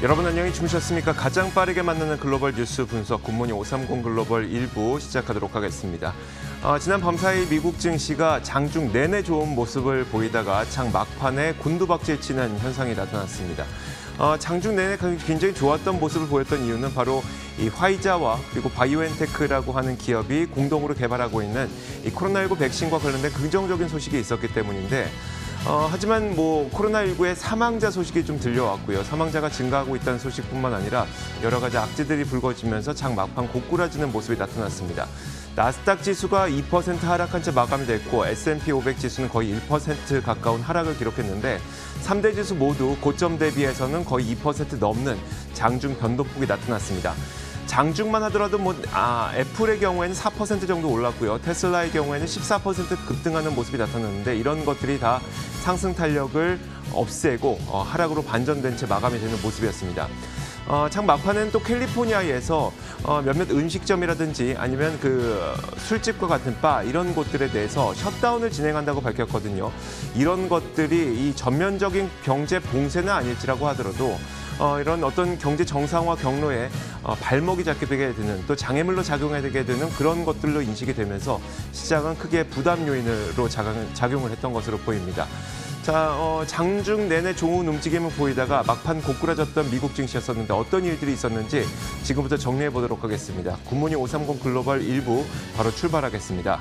여러분 안녕히 주무셨습니까? 가장 빠르게 만나는 글로벌 뉴스 분석 굿모닝 530 글로벌 1부 시작하도록 하겠습니다. 지난 밤사이 미국 증시가 장중 내내 좋은 모습을 보이다가 장 막판에 곤두박질 치는 현상이 나타났습니다. 장중 내내 굉장히 좋았던 모습을 보였던 이유는 바로 이 화이자와 그리고 바이오엔테크라고 하는 기업이 공동으로 개발하고 있는 이 코로나19 백신과 관련된 긍정적인 소식이 있었기 때문인데 하지만 코로나19의 사망자 소식이 좀 들려왔고요. 사망자가 증가하고 있다는 소식뿐만 아니라 여러 가지 악재들이 불거지면서 장 막판 고꾸라지는 모습이 나타났습니다. 나스닥 지수가 2% 하락한 채 마감이 됐고 S&P 500 지수는 거의 1% 가까운 하락을 기록했는데 3대 지수 모두 고점 대비해서는 거의 2% 넘는 장중 변동폭이 나타났습니다. 장중만 하더라도 애플의 경우에는 4% 정도 올랐고요. 테슬라의 경우에는 14% 급등하는 모습이 나타났는데 이런 것들이 다 상승 탄력을 없애고 하락으로 반전된 채 마감이 되는 모습이었습니다. 장 막판은 또 캘리포니아에서 몇몇 음식점이라든지 아니면 술집과 같은 바 이런 곳들에 대해서 셧다운을 진행한다고 밝혔거든요. 이런 것들이 이 전면적인 경제 봉쇄는 아닐지라고 하더라도 이런 어떤 경제 정상화 경로에 발목이 잡게 되게 되는 또 장애물로 작용하게 되는 그런 것들로 인식이 되면서 시장은 크게 부담 요인으로 작용을 했던 것으로 보입니다. 자, 장중 내내 좋은 움직임을 보이다가 막판 고꾸라졌던 미국 증시였었는데 어떤 일들이 있었는지 지금부터 정리해 보도록 하겠습니다. 굿모닝 530 글로벌 1부 바로 출발하겠습니다.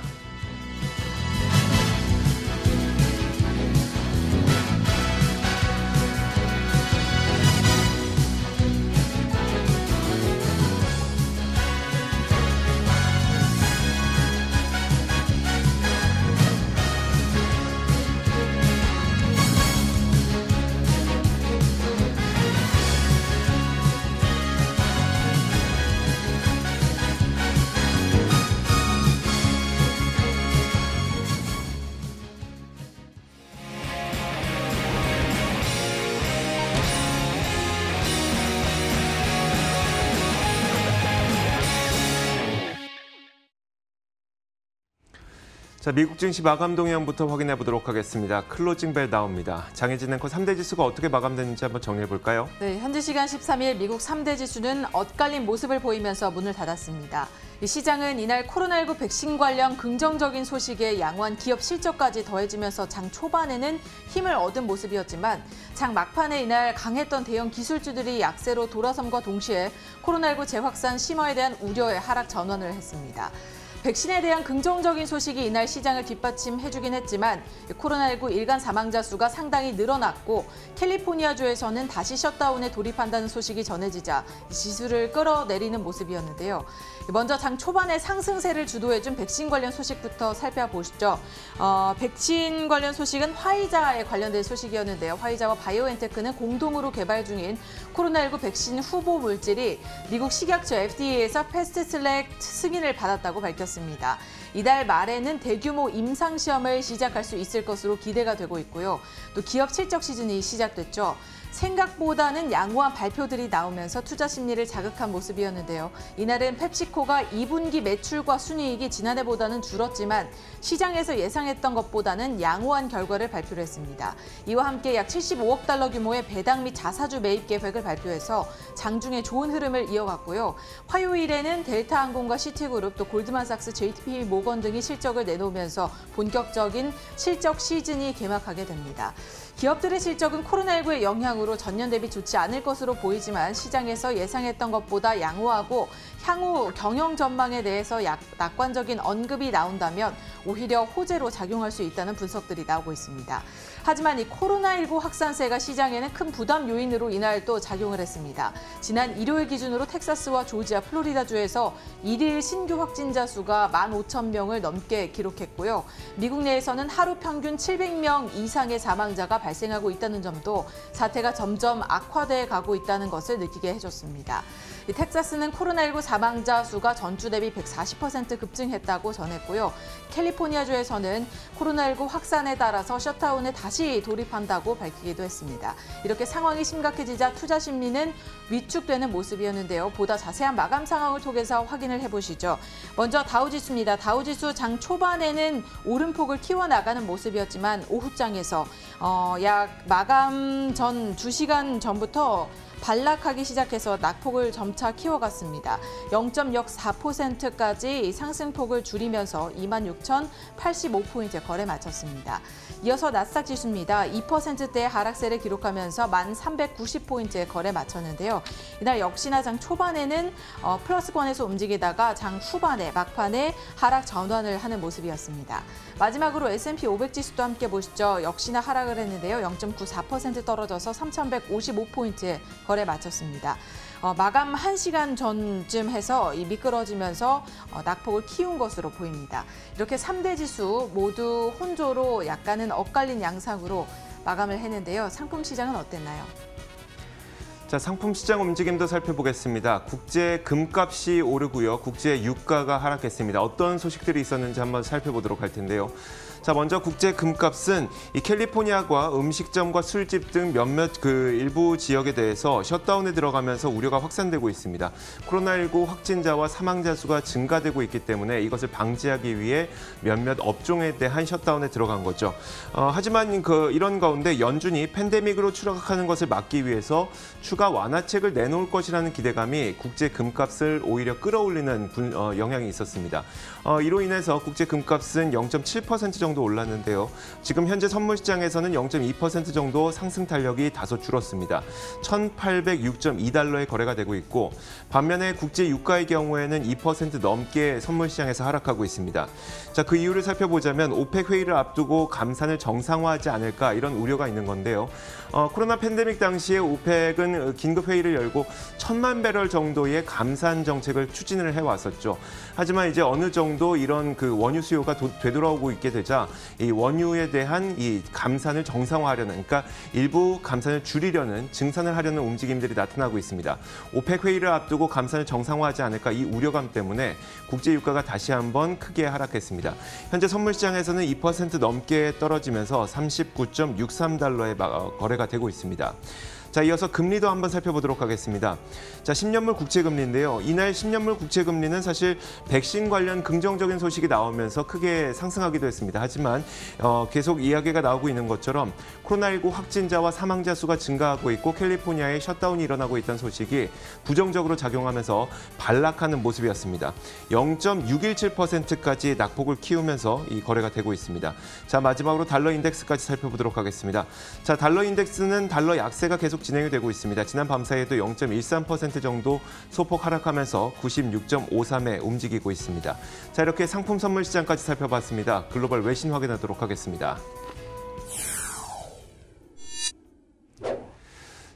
자, 미국 증시 마감 동향부터 확인해 보도록 하겠습니다. 클로징 벨 나옵니다. 장혜진 앵커 3대 지수가 어떻게 마감됐는지 한번 정리해 볼까요? 네, 현지 시간 13일 미국 3대 지수는 엇갈린 모습을 보이면서 문을 닫았습니다. 시장은 이날 코로나19 백신 관련 긍정적인 소식에 양호한 기업 실적까지 더해지면서 장 초반에는 힘을 얻은 모습이었지만 장 막판에 이날 강했던 대형 기술주들이 약세로 돌아섬과 동시에 코로나19 재확산 심화에 대한 우려에 하락 전환을 했습니다. 백신에 대한 긍정적인 소식이 이날 시장을 뒷받침해주긴 했지만 코로나19 일간 사망자 수가 상당히 늘어났고 캘리포니아주에서는 다시 셧다운에 돌입한다는 소식이 전해지자 지수를 끌어내리는 모습이었는데요. 먼저 장 초반에 상승세를 주도해준 백신 관련 소식부터 살펴보시죠. 백신 관련 소식은 화이자에 관련된 소식이었는데요. 화이자와 바이오엔테크는 공동으로 개발 중인 코로나19 백신 후보 물질이 미국 식약처 FDA에서 패스트트랙 승인을 받았다고 밝혔습니다. 이달 말에는 대규모 임상시험을 시작할 수 있을 것으로 기대가 되고 있고요. 또 기업 실적 시즌이 시작됐죠. 생각보다는 양호한 발표들이 나오면서 투자 심리를 자극한 모습이었는데요. 이날은 펩시코가 2분기 매출과 순이익이 지난해보다는 줄었지만 시장에서 예상했던 것보다는 양호한 결과를 발표를 했습니다. 이와 함께 약 75억 달러 규모의 배당 및 자사주 매입 계획을 발표해서 장중에 좋은 흐름을 이어갔고요. 화요일에는 델타항공과 시티그룹, 또 골드만삭스, JP 모건 등이 실적을 내놓으면서 본격적인 실적 시즌이 개막하게 됩니다. 기업들의 실적은 코로나19의 영향으로 전년 대비 좋지 않을 것으로 보이지만 시장에서 예상했던 것보다 양호하고 향후 경영 전망에 대해서 낙관적인 언급이 나온다면 오히려 호재로 작용할 수 있다는 분석들이 나오고 있습니다. 하지만 이 코로나19 확산세가 시장에는 큰 부담 요인으로 이날 또 작용을 했습니다. 지난 일요일 기준으로 텍사스와 조지아, 플로리다주에서 일일 신규 확진자 수가 15,000명을 넘게 기록했고요. 미국 내에서는 하루 평균 700명 이상의 사망자가 발생하고 있다는 점도 사태가 점점 악화돼 가고 있다는 것을 느끼게 해줬습니다. 텍사스는 코로나19 사망자 수가 전주 대비 140% 급증했다고 전했고요. 캘리포니아주에서는 코로나19 확산에 따라서 셧다운에 다시 돌입한다고 밝히기도 했습니다. 이렇게 상황이 심각해지자 투자 심리는 위축되는 모습이었는데요. 보다 자세한 마감 상황을 통해서 확인을 해보시죠. 먼저 다우지수입니다. 다우지수 장 초반에는 오름폭을 키워나가는 모습이었지만 오후장에서 약 마감 전 2시간 전부터 반락하기 시작해서 낙폭을 점차 키워갔습니다. 0.04%까지 상승폭을 줄이면서 26,085포인트 거래 마쳤습니다. 이어서 나스닥 지수입니다. 2%대의 하락세를 기록하면서 1,390포인트에 거래 마쳤는데요. 이날 역시나 장 초반에는 플러스권에서 움직이다가 장 후반에 막판에 하락 전환을 하는 모습이었습니다. 마지막으로 S&P 500 지수도 함께 보시죠. 역시나 하락을 했는데요. 0.94% 떨어져서 3,155포인트에 거래 마쳤습니다. 마감 1시간 전쯤 해서 미끄러지면서 낙폭을 키운 것으로 보입니다. 이렇게 3대 지수 모두 혼조로 약간은 엇갈린 양상으로 마감을 했는데요. 상품 시장은 어땠나요? 자, 상품 시장 움직임도 살펴보겠습니다. 국제 금값이 오르고요. 국제 유가가 하락했습니다. 어떤 소식들이 있었는지 한번 살펴보도록 할 텐데요. 자, 먼저 국제 금값은 이 캘리포니아과 음식점과 술집 등 몇몇 일부 지역에 대해서 셧다운에 들어가면서 우려가 확산되고 있습니다. 코로나19 확진자와 사망자 수가 증가되고 있기 때문에 이것을 방지하기 위해 몇몇 업종에 대한 셧다운에 들어간 거죠. 하지만 이런 가운데 연준이 팬데믹으로 추락하는 것을 막기 위해서 추가 완화책을 내놓을 것이라는 기대감이 국제 금값을 오히려 끌어올리는 영향이 있었습니다. 이로 인해서 국제 금값은 0.7% 정도 올랐는데요. 지금 현재 선물 시장에서는 0.2% 정도 상승 탄력이 다소 줄었습니다. 1,806.2달러에 거래가 되고 있고 반면에 국제 유가의 경우에는 2% 넘게 선물 시장에서 하락하고 있습니다. 자, 그 이유를 살펴보자면 오펙 회의를 앞두고 감산을 정상화하지 않을까 이런 우려가 있는 건데요. 코로나 팬데믹 당시에 오펙은 긴급 회의를 열고 1,000만 배럴 정도의 감산 정책을 추진을 해왔었죠. 하지만 이제 어느 정도 이런 원유 수요가 되돌아오고 있게 되자 이 원유에 대한 이 감산을 정상화하려는, 그러니까 일부 감산을 줄이려는, 증산을 하려는 움직임들이 나타나고 있습니다. 오펙 회의를 앞두고 감산을 정상화하지 않을까 이 우려감 때문에 국제 유가가 다시 한번 크게 하락했습니다. 현재 선물 시장에서는 2% 넘게 떨어지면서 39.63달러에 거래가 되고 있습니다. 자, 이어서 금리도 한번 살펴보도록 하겠습니다. 자, 10년물 국채금리인데요. 이날 10년물 국채금리는 사실 백신 관련 긍정적인 소식이 나오면서 크게 상승하기도 했습니다. 하지만 계속 이야기가 나오고 있는 것처럼 코로나19 확진자와 사망자 수가 증가하고 있고 캘리포니아에 셧다운이 일어나고 있다는 소식이 부정적으로 작용하면서 반락하는 모습이었습니다. 0.617%까지 낙폭을 키우면서 이 거래가 되고 있습니다. 자, 마지막으로 달러 인덱스까지 살펴보도록 하겠습니다. 자, 달러 인덱스는 달러 약세가 계속 진행이 되고 있습니다. 지난 밤 사이에도 0.13% 정도 소폭 하락하면서 96.53에 움직이고 있습니다. 자, 이렇게 상품 선물 시장까지 살펴봤습니다. 글로벌 외신 확인하도록 하겠습니다.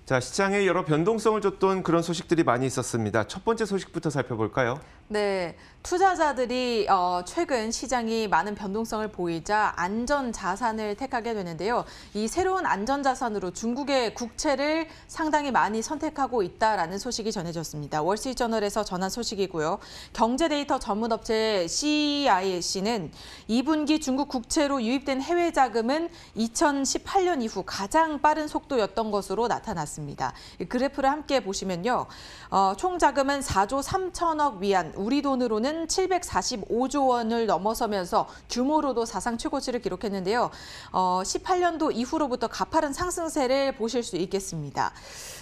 자, 시장에 여러 변동성을 줬던 그런 소식들이 많이 있었습니다. 첫 번째 소식부터 살펴볼까요? 네, 투자자들이 최근 시장이 많은 변동성을 보이자 안전 자산을 택하게 되는데요. 이 새로운 안전 자산으로 중국의 국채를 상당히 많이 선택하고 있다라는 소식이 전해졌습니다. 월스트리트저널에서 전한 소식이고요. 경제 데이터 전문 업체 CEIC는 2분기 중국 국채로 유입된 해외 자금은 2018년 이후 가장 빠른 속도였던 것으로 나타났습니다. 이 그래프를 함께 보시면요. 총 자금은 4조 3천억 위안, 우리 돈으로는 745조 원을 넘어서면서 규모로도 사상 최고치를 기록했는데요. 18년도 이후로부터 가파른 상승세를 보실 수 있겠습니다.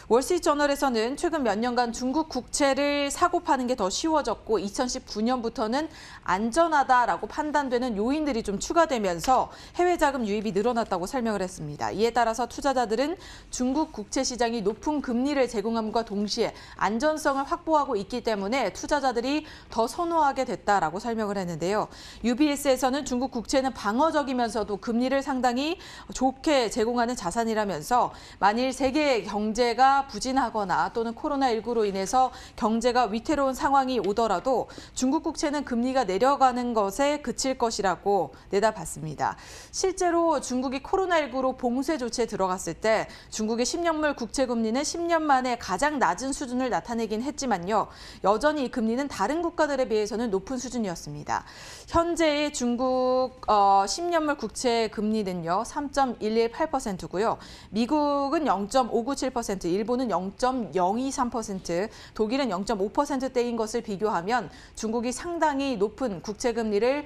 월스트리트저널에서는 최근 몇 년간 중국 국채를 사고 파는 게 더 쉬워졌고 2019년부터는 안전하다라고 판단되는 요인들이 좀 추가되면서 해외 자금 유입이 늘어났다고 설명을 했습니다. 이에 따라서 투자자들은 중국 국채 시장이 높은 금리를 제공함과 동시에 안전성을 확보하고 있기 때문에 투자자들이 더 선호하게 됐다라고 설명을 했는데요. UBS에서는 중국 국채는 방어적이면서도 금리를 상당히 좋게 제공하는 자산이라면서 만일 세계 경제가 부진하거나 또는 코로나19로 인해서 경제가 위태로운 상황이 오더라도 중국 국채는 금리가 내려가는 것에 그칠 것이라고 내다봤습니다. 실제로 중국이 코로나19로 봉쇄 조치에 들어갔을 때 중국의 10년물 국채 금리는 10년 만에 가장 낮은 수준을 나타내긴 했지만요. 여전히 이 금리는 다른 국가들에 비해서는 높은 수준이었습니다. 현재의 중국 10년물 국채 금리는요. 3.118%고요. 미국은 0.597%, 일본은 0.023%, 독일은 0.5%대인 것을 비교하면 중국이 상당히 높은 국채 금리를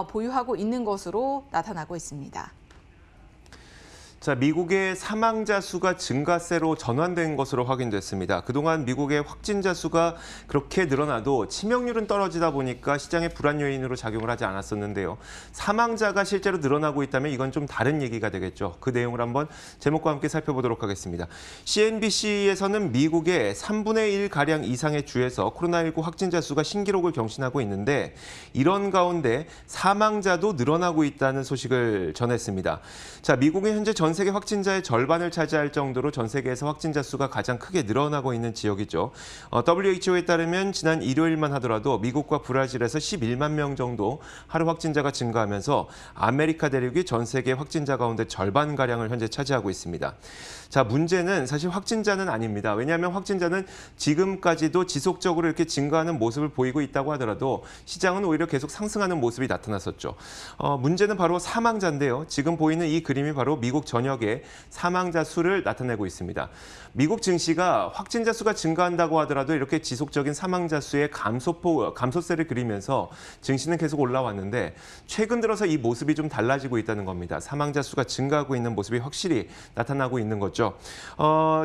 보유하고 있는 것으로 나타나고 있습니다. 자, 미국의 사망자 수가 증가세로 전환된 것으로 확인됐습니다. 그동안 미국의 확진자 수가 그렇게 늘어나도 치명률은 떨어지다 보니까 시장의 불안 요인으로 작용을 하지 않았었는데요. 사망자가 실제로 늘어나고 있다면 이건 좀 다른 얘기가 되겠죠. 그 내용을 한번 제목과 함께 살펴보도록 하겠습니다. CNBC에서는 미국의 3분의 1가량 이상의 주에서 코로나19 확진자 수가 신기록을 경신하고 있는데 이런 가운데 사망자도 늘어나고 있다는 소식을 전했습니다. 자, 미국은 현재 전 세계 확진자의 절반을 차지할 정도로 전 세계에서 확진자 수가 가장 크게 늘어나고 있는 지역이죠. WHO에 따르면 지난 일요일만 하더라도 미국과 브라질에서 11만 명 정도 하루 확진자가 증가하면서 아메리카 대륙이 전 세계 확진자 가운데 절반가량을 현재 차지하고 있습니다. 자, 문제는 사실 확진자는 아닙니다. 왜냐하면 확진자는 지금까지도 지속적으로 이렇게 증가하는 모습을 보이고 있다고 하더라도 시장은 오히려 계속 상승하는 모습이 나타났었죠. 문제는 바로 사망자인데요. 지금 보이는 이 그림이 바로 미국 전역의 사망자 수를 나타내고 있습니다. 미국 증시가 확진자 수가 증가한다고 하더라도 이렇게 지속적인 사망자 수의 감소세를 그리면서 증시는 계속 올라왔는데 최근 들어서 이 모습이 좀 달라지고 있다는 겁니다. 사망자 수가 증가하고 있는 모습이 확실히 나타나고 있는 거죠.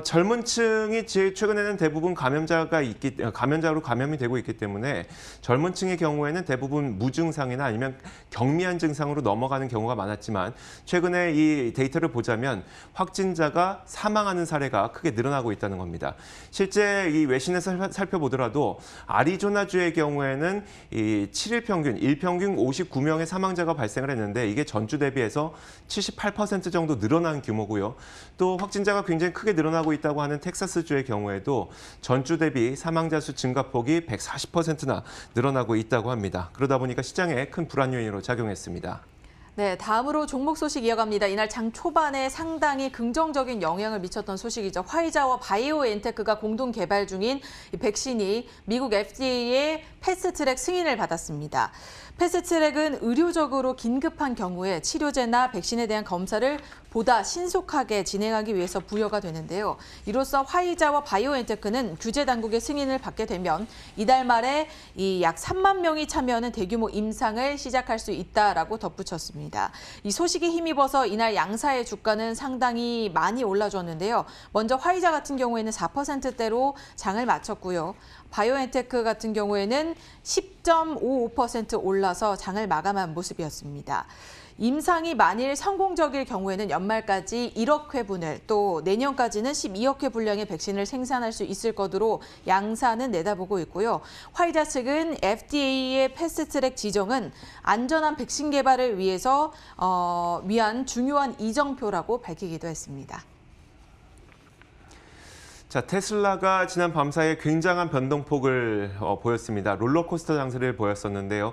젊은 층이 최근에는 대부분 감염자로 감염이 되고 있기 때문에 젊은 층의 경우에는 대부분 무증상이나 아니면 경미한 증상으로 넘어가는 경우가 많았지만 최근에 이 데이터를 보자면 확진자가 사망하는 사례가 크게 늘어나고 있다는 겁니다. 실제 이 외신에서 살펴보더라도 아리조나주의 경우에는 이 7일 평균, 일평균 59명의 사망자가 발생을 했는데 이게 전주 대비해서 78% 정도 늘어난 규모고요. 또 확진자가 굉장히 크게 늘어나고 있다고 하는 텍사스주의 경우에도 전주 대비 사망자 수 증가폭이 140%나 늘어나고 있다고 합니다. 그러다 보니까 시장에 큰 불안 요인으로 작용했습니다. 네, 다음으로 종목 소식 이어갑니다. 이날 장 초반에 상당히 긍정적인 영향을 미쳤던 소식이죠. 화이자와 바이오엔테크가 공동 개발 중인 이 백신이 미국 FDA의 패스트트랙 승인을 받았습니다. 패스트트랙은 의료적으로 긴급한 경우에 치료제나 백신에 대한 검사를 보다 신속하게 진행하기 위해서 부여가 되는데요. 이로써 화이자와 바이오엔테크는 규제 당국의 승인을 받게 되면 이달 말에 약 3만 명이 참여하는 대규모 임상을 시작할 수 있다라고 덧붙였습니다. 이 소식에 힘입어서 이날 양사의 주가는 상당히 많이 올라줬는데요. 먼저 화이자 같은 경우에는 4%대로 장을 마쳤고요. 바이오엔테크 같은 경우에는 10.55% 올라서 장을 마감한 모습이었습니다. 임상이 만일 성공적일 경우에는 연말까지 1억 회분을 또 내년까지는 12억 회 분량의 백신을 생산할 수 있을 것으로 양사는 내다보고 있고요. 화이자 측은 FDA의 패스트트랙 지정은 안전한 백신 개발을 위한 중요한 이정표라고 밝히기도 했습니다. 자, 테슬라가 지난 밤사이에 굉장한 변동폭을 보였습니다. 롤러코스터 장세를 보였었는데요.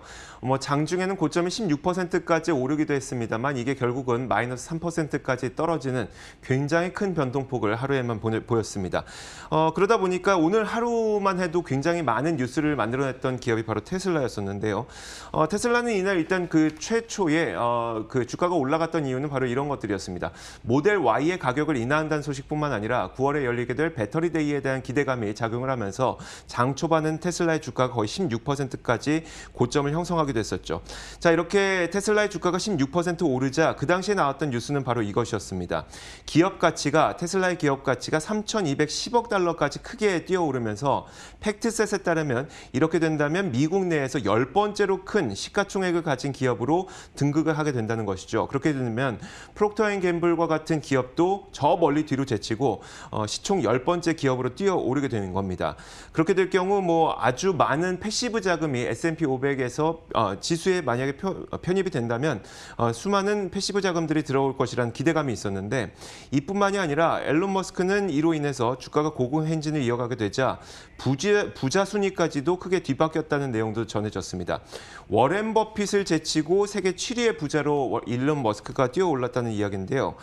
장중에는 고점이 16%까지 오르기도 했습니다만 이게 결국은 마이너스 3%까지 떨어지는 굉장히 큰 변동폭을 하루에만 보였습니다. 그러다 보니까 오늘 하루만 해도 굉장히 많은 뉴스를 만들어냈던 기업이 바로 테슬라였었는데요. 테슬라는 이날 일단 그 최초에 그 주가가 올라갔던 이유는 바로 이런 것들이었습니다. 모델 Y의 가격을 인하한다는 소식뿐만 아니라 9월에 열리게 될 배터리 데이에 대한 기대감이 작용을 하면서 장 초반은 테슬라의 주가가 거의 16%까지 고점을 형성하기도 했었죠. 자, 이렇게 테슬라의 주가가 16% 오르자 그 당시에 나왔던 뉴스는 바로 이것이었습니다. 테슬라의 기업 가치가 3,210억 달러까지 크게 뛰어오르면서 팩트셋에 따르면 이렇게 된다면 미국 내에서 10번째로 큰 시가총액을 가진 기업으로 등극을 하게 된다는 것이죠. 그렇게 되면 프록터앤갬블과 같은 기업도 저 멀리 뒤로 제치고 시총 10번째 기업으로 뛰어오르게 되는 겁니다. 그렇게 될 경우 아주 많은 패시브 자금이 S&P 500에서 지수에 만약에 편입이 된다면 수많은 패시브 자금들이 들어올 것이라는 기대감이 있었는데 이뿐만이 아니라 앨런 머스크는 이로 인해서 주가가 고공행진을 이어가게 되자 부자 순위까지도 크게 뒤바뀌었다는 내용도 전해졌습니다. 워렌 버핏을 제치고 세계 7위의 부자로 일론 머스크가 뛰어올랐다는 이야기인데요.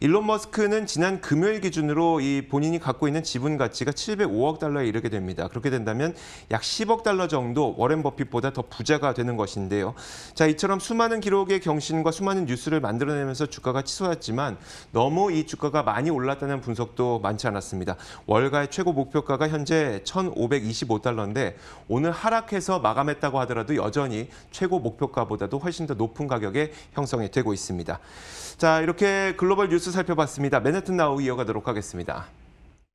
일론 머스크는 지난 금요일 기준으로 본인이 갖고 있는 있는 지분 가치가 705억 달러에 이르게 됩니다. 그렇게 된다면 약 10억 달러 정도 워렌 버핏보다 더 부자가 되는 것인데요. 자, 이처럼 수많은 기록의 경신과 수많은 뉴스를 만들어내면서 주가가 치솟았지만 너무 이 주가가 많이 올랐다는 분석도 많지 않았습니다. 월가의 최고 목표가가 현재 1,525달러인데 오늘 하락해서 마감했다고 하더라도 여전히 최고 목표가보다도 훨씬 더 높은 가격에 형성이 되고 있습니다. 자, 이렇게 글로벌 뉴스 살펴봤습니다. 맨해튼 나우 이어가도록 하겠습니다.